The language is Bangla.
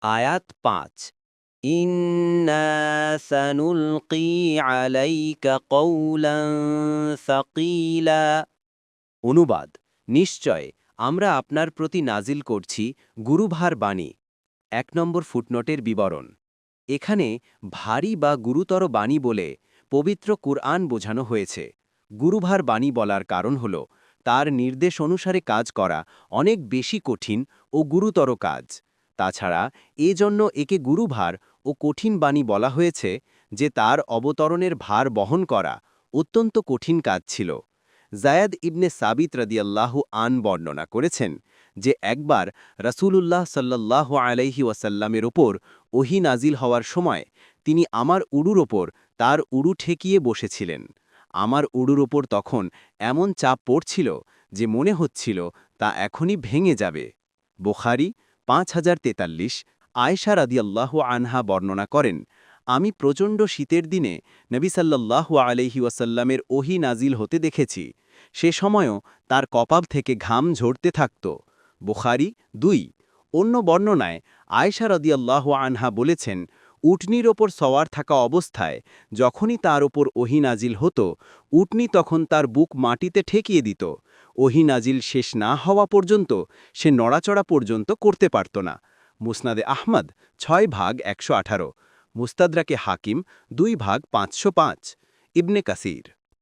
আয়াত ৫ ইন্না সানুলকি আলাইকা কওলান সাকিলা। অনুবাদ নিশ্চয় আমরা আপনার প্রতি নাজিল করছি গুরুভার বাণী। ১ নম্বর ফুটনোটের বিবরণ। এখানে ভারী বা গুরুতর বাণী বলে পবিত্র কুরআন বোঝানো হয়েছে। গুরুভার বাণী বলার কারণ হল তার নির্দেশ অনুসারে কাজ করা অনেক বেশি কঠিন ও গুরুতর কাজ। তাছাড়া এজন্য একে গুরুভার ও কঠিন বাণী বলা হয়েছে যে তার অবতরণের ভার বহন করা অত্যন্ত কঠিন কাজ ছিল। জায়াদ ইবনে সাবিত রাদিয়াল্লাহু আন বর্ণনা করেছেন যে একবার রাসূলুল্লাহ সাল্লাল্লাহু আলাইহি ওয়াসাল্লামের ওপর ওহী নাজিল হওয়ার সময় তিনি আমার উড়ুর ওপর তার উড়ু ঠেকিয়ে বসেছিলেন। আমার উড়ুর ওপর তখন এমন চাপ পড়ছিল যে মনে হচ্ছিল তা এখনই ভেঙে যাবে। বুখারী ৫০৪৩। আয়েশা রাদিয়াল্লাহু আনহা বর্ণনা করেন, আমি প্রচণ্ড শীতের দিনে নবী সাল্লাল্লাহু আলাইহি ওয়াসাল্লামের ওহী নাজিল হতে দেখেছি। সে সময়ও তার কপাল থেকে ঘাম ঝরতে থাকত। বুখারী ২। অন্য বর্ণনায় আয়েশা রাদিয়াল্লাহু আনহা বলেছেন, উটনির ওপর সওয়ার থাকা অবস্থায় যখনই তার ওপর ওহী নাজিল হতো, উটনি তখন তার বুক মাটিতে ঠেকিয়ে দিত। ওহী নাজিল শেষ না হওয়া পর্যন্ত সে নড়াচড়া পর্যন্ত করতে পারত না। মুসনাদে আহমদ ৬ ভাগ ১১৮, মুস্তাদরাকে হাকিম ২ ভাগ ৫০৫। ইবনে কাসির